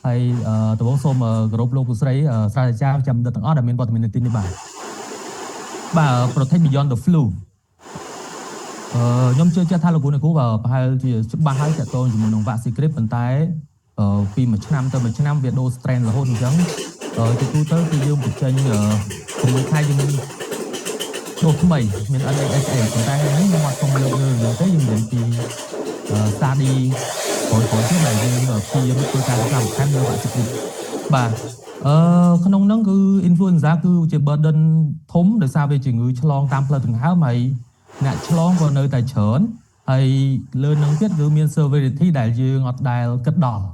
ហើយដំបូងសូមគោរពលោកលោកស្រីស្រាវជ្រាវចាំទាំងអស់ដែលមានវត្តមាននៅទីនេះបាទ Protect Beyond the Flu ខ្ញុំជឿជាក់ថាលោកគ្រូអ្នកគ្រូប្រហែលជាច្បាស់ហើយតកតងជាមួយនឹង vaccine grippe ប៉ុន្តែពីមួយឆ្នាំទៅមួយឆ្នាំវាដូរ strain រហូតអញ្ចឹងជាទូទៅគឺយើងបញ្ចេញ6ខែយើងមានដូរថ្មីមាន NHA ប៉ុន្តែនេះខ្ញុំអត់សូមលើកលើទេយើងនិយាយពី study ព្រោះទៀតដែលយើងព្យាយាមធ្វើការសម្រាប់ខាងលើ vaccine grippe បាទក្នុងហ្នឹងគឺ influenza គឺជា burden ធំដោយសារវាជំងឺឆ្លងតាមផ្លូវដង្ហើមហើយអ្នកឆ្លងក៏នៅតែច្រើនហើយលើនឹងទៀតគឺមាន severity ដែលយើងអត់ដែលគិតដល់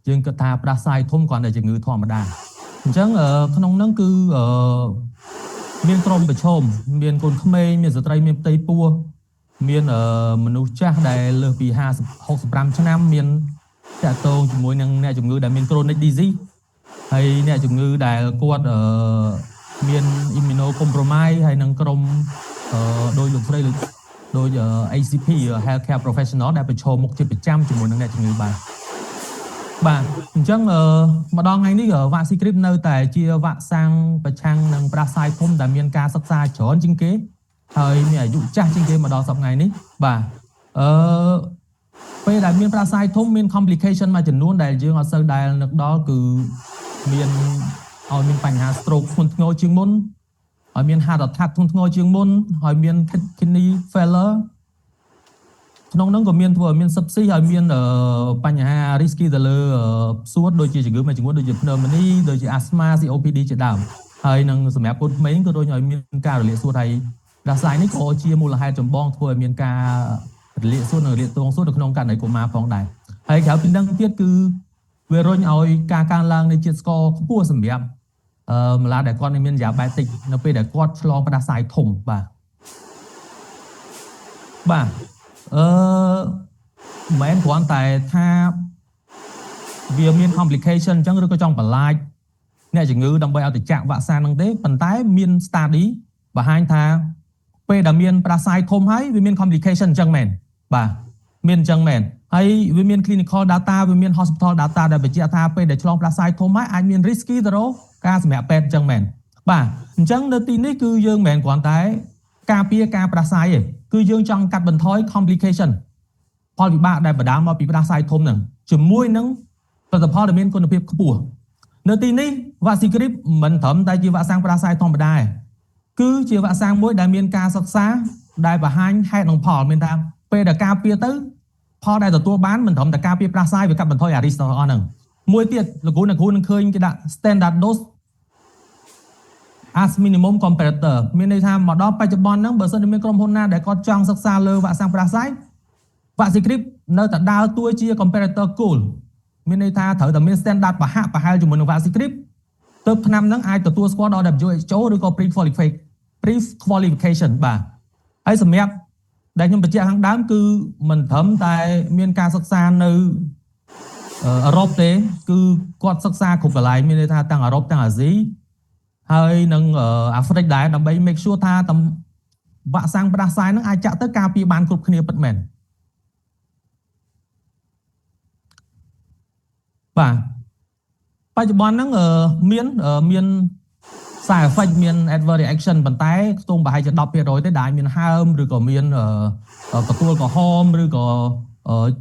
យើងគិតថាផ្ដាសាយធំគ្រាន់តែជំងឺធម្មតាអញ្ចឹងក្នុងហ្នឹងគឺមានក្រុមប្រឈមមានកូនក្មេងមានស្ត្រីមានផ្ទៃពោះមានមនុស្សចាស់ដែលលើសពី65ឆ្នាំមានតាក់ទងជាមួយនឹងអ្នកជំងឺដែលមាន chronic disease ហើយអ្នកជំងឺដែលគាត់មាន immunocompromise ហើយនឹងក្រុមដោយលោកស្រីដោយ ACP healthcare professional ដែលប្រឈមមុខជាប្រចាំជាមួយនឹងអ្នកជំងឺបាទអញ្ចឹងម្ដងថ្ងៃនេះ vaccine grippe នៅតែជាវ៉ាក់សាំងប្រឆាំងនឹងផ្ដាសាយធំដែលមានការសិក្សាច្រើនជាងគេហើយមានអាយុចាស់ជាងគេមកដល់សប្តាហ៍ថ្ងៃនេះបាទពេលដែលមានផ្ដាសាយធំមាន complication មួយចំនួនដែលយើងអត់សូវដែលនឹកដល់គឺមានបញ្ហា stroke ធ្ងន់ធ្ងរជាងមុនហើយមាន heart attack ធ្ងន់ធ្ងរជាងមុនហើយមាន kidney failure ក្នុងនោះក៏មានធ្វើឲ្យមាន sepsis ហើយមានបញ្ហា risky ទៅលើសួតដូចជាជំងឺមួយចំនួនដូចជា pneumonia ដូចជា asthma COPD ជាដើមហើយនឹងសម្រាប់កូនក្មេងក៏ដូចឲ្យមានការរលាកសួតហើយផ្ដាសាយនេះក៏ជាមូលហេតុចម្បងធ្វើឲ្យមានការរលាកសួតនិងរលាកទងសួតនៅក្នុងករណីកុមារផងដែរហើយក្រៅពីនឹងទៀតគឺវារុញឲ្យការកើនឡើងនៃជាតិស្ករខ្ពស់សម្រាប់ម្លាដែលគាត់មាន diabetic នៅពេលដែលគាត់ឆ្លងផ្ដាសាយធំបាទមិនគ្រាន់តែថាវាមាន complication អញ្ចឹងឬក៏ចង់បន្លាចអ្នកជំងឺដើម្បីឲ្យទៅចាក់វ៉ាក់សាំងហ្នឹងទេប៉ុន្តែមាន study បង្ហាញថាពេលដែលមានផ្ដាសាយធំហើយវាមាន complication អញ្ចឹងមែនបាទមានអញ្ចឹងមែនហើយវាមាន clinical data វាមាន hospital data ដែលបញ្ជាក់ថាពេលដែលឆ្លងផ្ដាសាយធំហើយអាចមាន risky ទៅរកការសម្រាប់ពេទ្យអញ្ចឹងមែនបាទអញ្ចឹងនៅទីនេះគឺយើងមិនមែនគ្រាន់តែការពារការផ្ដាសាយទេគឺយើងចង់កាត់បន្ថយ complication ផលវិបាកដែលបណ្ដាលមកពីផ្ដាសាយធំហ្នឹងជាមួយនឹងផលិតផលដែលមានគុណភាពខ្ពស់នៅទីនេះ vaccine grippe មិនត្រឹមតែជាវ៉ាក់សាំងផ្ដាសាយធម្មតាទេគឺជាវ៉ាក់សាំងមួយដែលមានការសិក្សាដែលបង្ហាញហេតុនិងផលមានថាពេលដែលការពារទៅផលដែលទទួលបានមិនត្រឹមតែការពារផ្ដាសាយវាកាត់បន្ថយអា risk ទាំងអស់ហ្នឹងមួយទៀតលោកគ្រូនឹងឃើញគេដាក់ standard dose as minimum comparator មានន័យថាមកដល់បច្ចុប្បន្នហ្នឹងបើសិនជាមានក្រុមហ៊ុនណាដែលគាត់ចង់សិក្សាលើវ៉ាក់សាំងផ្ដាសាយ vaccine grippe នៅតែដើរតួជា comparator goal មានន័យថាត្រូវតែមាន standard ប្រហែលជាមួយនឹង vaccine grippe ទើបឆ្នាំហ្នឹងអាចទទួលស្គាល់ដល់ WHO ឬក៏ pre-qualification បាទហើយសម្រាប់ដែលខ្ញុំបញ្ជាក់ខាងដើមគឺមិនត្រឹមតែមានការសិក្សានៅអឺរ៉ុបទេគឺគាត់សិក្សាគ្រប់កន្លែងមានន័យថាទាំងអឺរ៉ុបទាំងអាស៊ីហើយនឹងអាហ្វ្រិកដែរដើម្បី make sure ថាវ៉ាក់សាំងផ្ដាសាយហ្នឹងអាចចាក់ទៅការពារបានគ្រប់គ្នាពិតមែនបាទបច្ចុប្បន្នហ្នឹងមាន side effect មាន adverse reaction ប៉ុន្តែខ្ទង់ប្រហែលជា 10% ទេដែលមានហើមឬក៏មានកទួលក្រហមឬក៏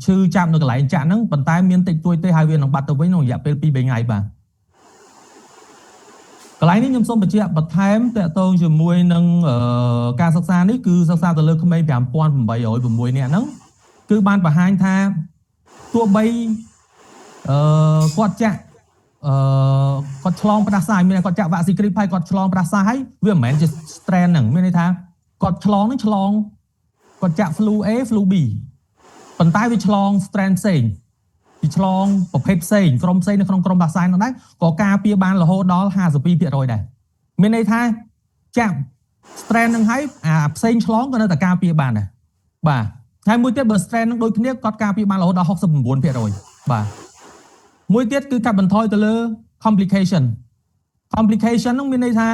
ឈឺចាប់នៅកន្លែងចាក់ហ្នឹងប៉ុន្តែមានតិចតួចទេហើយវានឹងបាត់ទៅវិញក្នុងរយៈពេល 2-3 ថ្ងៃបាទកន្លែងនេះខ្ញុំសូមបញ្ជាក់បន្ថែមតកតងជាមួយនឹងការសិក្សានេះគឺសិក្សាទៅលើក្មេង 5806 នាក់ហ្នឹងគឺបានបង្ហាញថាទោះបីគាត់ចាក់គាត់ឆ្លងផ្ដាសាយមានគាត់ចាក់វ៉ាក់ស៊ីគ្រីបហើយគាត់ឆ្លងផ្ដាសាយហើយវាមិនមែនជា strain ហ្នឹងមានន័យថាគាត់ឆ្លងគាត់ចាក់ flu A flu B ប៉ុន្តែវាឆ្លង strain ផ្សេងវាឆ្លងប្រភេទផ្សេងក្រុមផ្សេងនៅក្នុងក្រុមផ្ដាសាយនោះដែរក៏ការពារបានរហូតដល់ 52% ដែរមានន័យថាចាក់ strain ហ្នឹងហើយអាផ្សេងឆ្លងក៏នៅតែការពារបានដែរបាទហើយមួយទៀតបើ strain ហ្នឹងដូចគ្នាគាត់ការពារបានរហូតដល់ 69% បាទមួយទៀតគឺកាត់បន្ថយទៅលើ complication ហ្នឹងមានន័យថា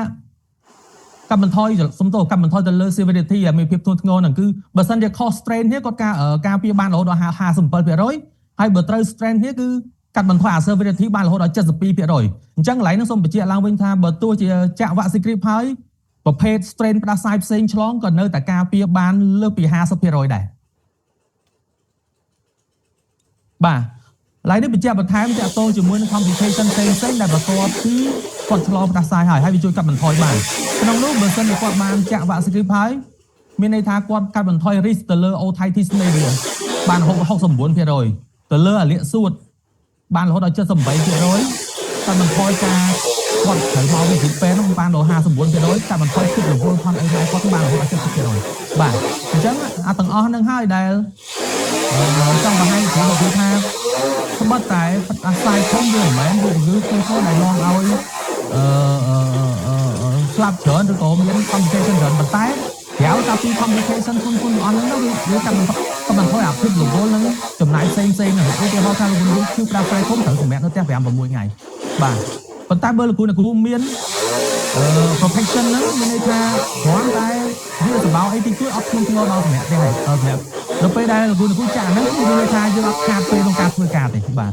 កាត់បន្ថយទៅលើ severity មានភាពធ្ងន់ធ្ងរហ្នឹងគឺបើសិនជា cost strain នេះគាត់ការពារបានរហូតដល់ 57% ហើយបើត្រូវ strain នេះគឺ កាត់បន្ថយអា severity បានរហូតដល់ 72%អញ្ចឹងកន្លែងហ្នឹងសូមបញ្ជាក់ឡើងវិញថាបើទោះជាចាក់ vaccine grippe ហើយប្រភេទ strain ផ្ដាសាយផ្សេងឆ្លងក៏នៅតែការពារបានលើសពី 50% ដែរបាទឡើយនេះបញ្ជាក់បន្ថែមទាក់ទងជាមួយនឹង complication ផ្សេងៗដែលបន្ទាប់ពីគាត់ឆ្លងផ្ដាសាយហើយវាជួយកាត់បន្ថយបានក្នុងនោះបើសិនជាគាត់បានចាក់ vaccine grippe ហើយមានន័យថាគាត់កាត់បន្ថយ risk ទៅលើ otitis media បាន69%ទៅលើអាលៀកសួតបានរហូតដល់ 78%កាត់បន្ថយការគាត់ត្រូវមកវិទ្យាពេទ្យនោះបានដល់ 59% កាត់បន្ថយភាពរវល់ផងអីហើយគាត់បានរហូតដល់ 70% បាទអញ្ចឹងអាទាំងអស់ហ្នឹងហើយដែលចង់បង្ហាញពីលោកថាស្បត់តែអាស្រ័យធំវាមិនមែនវាគឺខ្លួនដែលនាំឲ្យស្លាប់ច្រើនឬក៏មាន complication ច្រើនប៉ុន្តែក្រៅតែពី complication ខ្លួនអស់ហ្នឹងវាកាត់បន្ថយអាភាពរវល់ហ្នឹងចំណាយផ្សេងហ្នឹងឧទាហរណ៍ថាលោកគ្រូគឺប្រើផ្សាយធំត្រូវសម្រាប់នៅផ្ទះ 5-6 ថ្ងៃបាទប៉ុន្តែបើលោកគ្រូមាន protection ហ្នឹងមានន័យថាគ្រាន់តែវាសម្បោអីតិចតួចអត់ខ្លួនធ្ងរដល់សម្រាប់ទេហើយសម្រាប់ដល់ពេលដែលលោកគ្រូចាក់ហ្នឹងគឺមានន័យថាយើងអត់ខាតពេលក្នុងការធ្វើការទេបាទ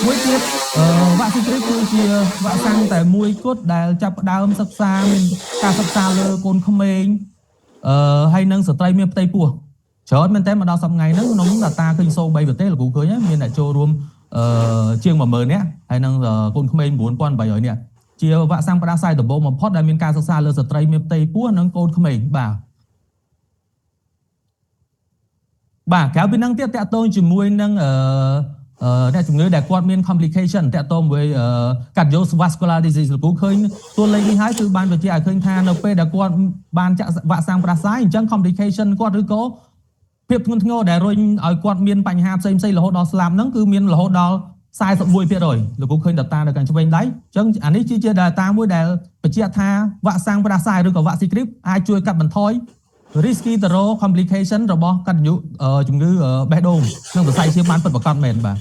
មួយទៀតវ៉ាក់ស៊ីនគ្រីបគឺជាវ៉ាក់សាំងតែមួយគត់ដែលចាប់ផ្ដើមសិក្សាមានការសិក្សាលើកូនក្មេងហើយនឹងស្ត្រីមានផ្ទៃពោះច្រើនមែនតើមកដល់សប្តាហ៍ថ្ងៃហ្នឹងក្នុង data ឃើញ03ប្រទេសលោកគ្រូឃើញមានអ្នកចូលរួមជាង 10000 នាក់ហើយនឹងកូនក្មេង 9800 នាក់ជាវ៉ាក់សាំងផ្ដាសាយដំបូងបំផុតដែលមានការសិក្សាលើស្ត្រីមានផ្ទៃពោះនិងកូនក្មេងបាទក្រៅពីហ្នឹងទៀតតកតងជាមួយនឹងអ្នកជំងឺដែលគាត់មាន complication តកតងមួយ cardiovascular disease លោកគ្រូឃើញតួលេខនេះហើយគឺបានបញ្ជាក់ឲ្យឃើញថានៅពេលដែលគាត់បានចាក់វ៉ាក់សាំងផ្ដាសាយអញ្ចឹង complication គាត់ឬក៏ភាពធ្ងន់ធ្ងរដែលរុញឲ្យគាត់មានបញ្ហាផ្សេងៗរហូតដល់ស្លាប់ហ្នឹងគឺមានរហូតដល់ 41% លោកគ្រូឃើញ data នៅខាងឆ្វេងដៃអញ្ចឹងអានេះជា data មួយដែលបញ្ជាក់ថាវ៉ាក់សាំងផ្ដាសាយឬក៏វ៉ាក់ស៊ីគ្រីបអាចជួយកាត់បន្ថយ risky to complication របស់កាត់ជំងឺបេះដូងនិងសរសៃឈាមបានពិតប្រាកដមែនបាទ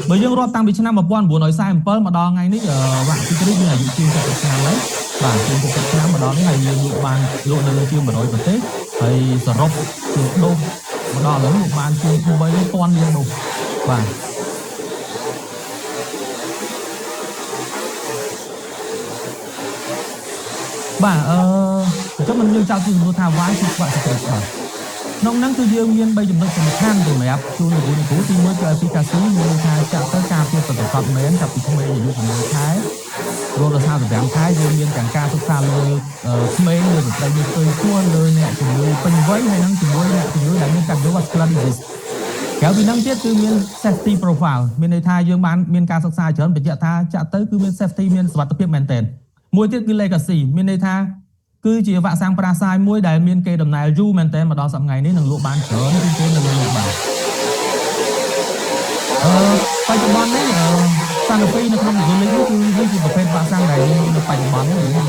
បើយើងរាប់តាំងពីឆ្នាំ 1947 មកដល់ថ្ងៃនេះវ៉ាក់ស៊ីគ្រីបមានអាយុជាង70ឆ្នាំហើយបាទជាង70ឆ្នាំមកដល់នេះហើយយើងបានលក់នៅលើជាង100ប្រទេសហើយសរុបជាដូសមកដល់ឥឡូវបានជាង 3000 លានដូសបាទចុះមិនយើងចោទពីសំណួរថា why គឺវ៉ាក់ស៊ីគ្រីបបាទក្នុងហ្នឹងគឺយើងមាន3ចំណុចសំខាន់សម្រាប់ជួនលោកគ្រូទី1គឺ efficacy មានថាចាក់ទៅការពារប្រកបមែនចាប់ពីក្មេងអាយុ6ខែរហូតដល់45ខែយើងមានទាំងការសិក្សាលើក្មេងលើស្ត្រីមានផ្ទៃពោះលើអ្នកជំងឺពេញវ័យហើយនឹងជាមួយអ្នកជំងឺដែលមាន cardiovascular disease ក្រៅពីហ្នឹងទៀតគឺមាន safety profile មានន័យថាយើងបានមានការសិក្សាច្រើនបញ្ជាក់ថាចាក់ទៅគឺមាន safety មានសុវត្ថិភាពមែនទែនមួយទៀតគឺ legacy មានន័យថាគឺជាវ៉ាក់សាំងផ្ដាសាយមួយដែលមានគេដំណើរយូរមែនទែនមកដល់សប្តាហ៍ថ្ងៃនេះនឹងលក់បានច្រើនជាងគេនៅលើលោកបាទបច្ចុប្បន្ននេះសាណពីនៅក្នុងនគរលេខនេះគឺវាជាប្រភេទវ៉ាក់សាំងដែលមាននៅបច្ចុប្បន្ននេះមាន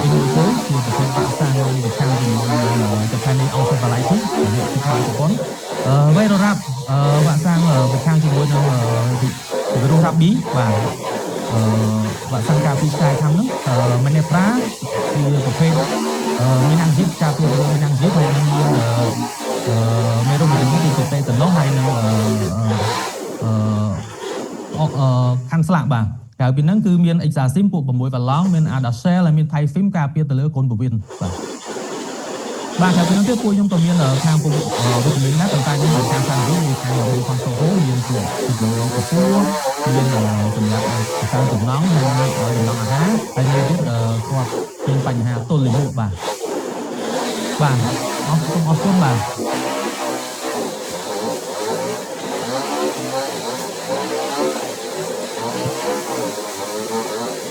Immunocore ជាប្រភេទវ៉ាក់សាំងប្រឆាំងជាមួយនឹង Japanese encephalitis នេះគឺខោជប៉ុនVirorab វ៉ាក់សាំងប្រឆាំងជាមួយនឹងវីរុស Rabies បាទវ៉ាក់សាំងការពារឆ្កែខាងហ្នឹងMenepra ជាប្រភេទមានអាំងជីតការពារមានអាំងជីតហើយមានមេរោគមួយនេះគឺតេតាណូសហើយនឹងខាន់ស្លាក់បាទក្រៅពីហ្នឹងគឺមាន Exacim ពួក6កន្លងមាន Adacel ហើយមាន Typhim ការពារទៅលើកូនបវិនបាទក្រៅពីហ្នឹងទៀតពួកខ្ញុំក៏មានខាងពួកវីតាមីនដែរប៉ុន្តែខ្ញុំមិនខាងខាងនេះខាងរបស់ផងសូហូមានពួកកពស់មានសម្រាប់ការចំណងហើយចំណងអាហារហើយមានទៀតគាត់មានបញ្ហាទល់លាមកបាទអរគុណបាទ